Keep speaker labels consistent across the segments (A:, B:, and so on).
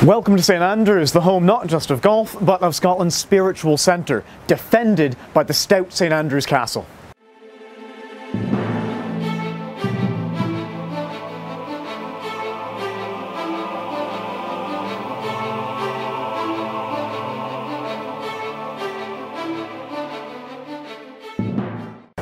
A: Welcome to St Andrews, the home not just of golf, but of Scotland's spiritual centre, defended by the stout St Andrews Castle.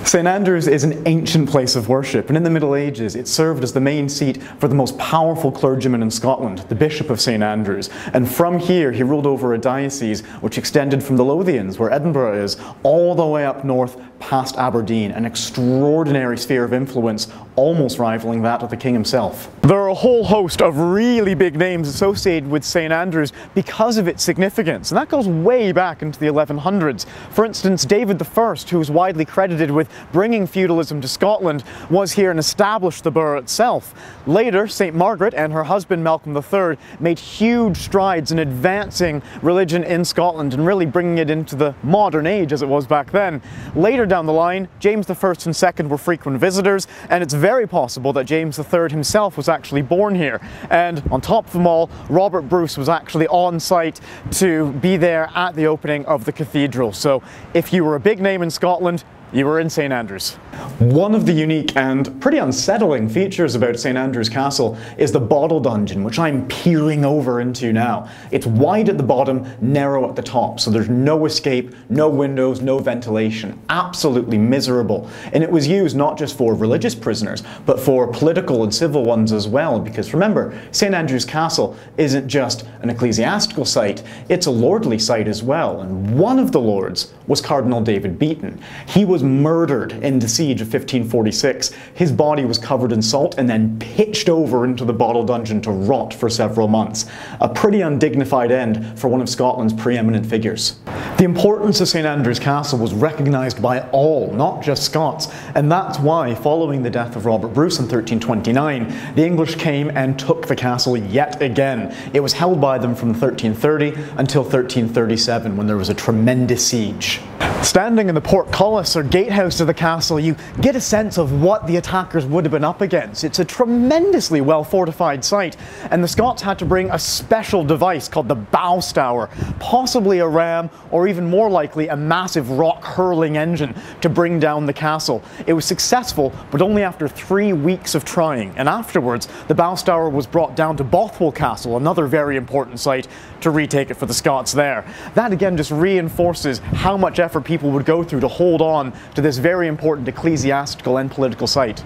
A: St Andrews is an ancient place of worship, and in the Middle Ages it served as the main seat for the most powerful clergyman in Scotland, the Bishop of St Andrews. And from here he ruled over a diocese which extended from the Lothians, where Edinburgh is, all the way up north past Aberdeen, an extraordinary sphere of influence, almost rivaling that of the king himself. There are a whole host of really big names associated with St Andrews because of its significance, and that goes way back into the 1100s. For instance, David I, who is widely credited with bringing feudalism to Scotland, was here and established the borough itself. Later, St Margaret and her husband Malcolm III made huge strides in advancing religion in Scotland and really bringing it into the modern age as it was back then. Later down the line, James I and II were frequent visitors, and it's very possible that James III himself was actually born here. And on top of them all, Robert Bruce was actually on site to be there at the opening of the cathedral. So if you were a big name in Scotland, you were in St Andrews. One of the unique and pretty unsettling features about St Andrews Castle is the bottle dungeon, which I'm peering over into now. It's wide at the bottom, narrow at the top, so there's no escape, no windows, no ventilation. Absolutely miserable. And it was used not just for religious prisoners, but for political and civil ones as well, because remember, St Andrews Castle isn't just an ecclesiastical site, it's a lordly site as well. And one of the lords was Cardinal David Beaton. He was murdered in the siege of 1546. His body was covered in salt and then pitched over into the bottle dungeon to rot for several months. A pretty undignified end for one of Scotland's preeminent figures. The importance of St Andrews Castle was recognised by all, not just Scots, and that's why, following the death of Robert Bruce in 1329, the English came and took the castle yet again. It was held by them from 1330 until 1337, when there was a tremendous siege. Standing in the portcullis or gatehouse of the castle, you get a sense of what the attackers would have been up against. It's a tremendously well fortified site, and the Scots had to bring a special device called the bowstower, possibly a ram, or even more likely a massive rock hurling engine to bring down the castle. It was successful, but only after 3 weeks of trying, and afterwards the bowstower was brought down to Bothwell Castle, another very important site, to retake it for the Scots there. That again just reinforces how much effort people would go through to hold on to this very important ecclesiastical and political site.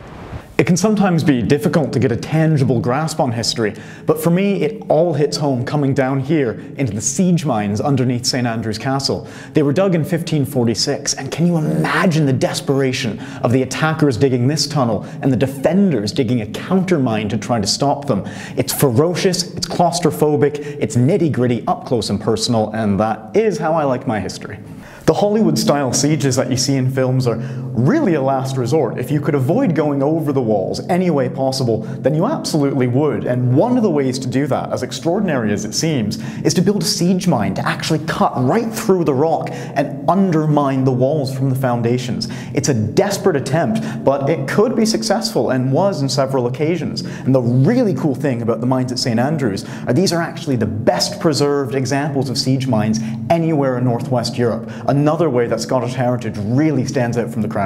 A: It can sometimes be difficult to get a tangible grasp on history, but for me it all hits home coming down here into the siege mines underneath St Andrews Castle. They were dug in 1546, and can you imagine the desperation of the attackers digging this tunnel and the defenders digging a countermine to try to stop them? It's ferocious, it's claustrophobic, it's nitty-gritty, up close and personal, and that is how I like my history. The Hollywood-style sieges that you see in films are really a last resort. If you could avoid going over the walls any way possible, then you absolutely would. And one of the ways to do that, as extraordinary as it seems, is to build a siege mine to actually cut right through the rock and undermine the walls from the foundations. It's a desperate attempt, but it could be successful, and was on several occasions. And the really cool thing about the mines at St Andrews are these are actually the best preserved examples of siege mines anywhere in northwest Europe. Another way that Scottish heritage really stands out from the crowd.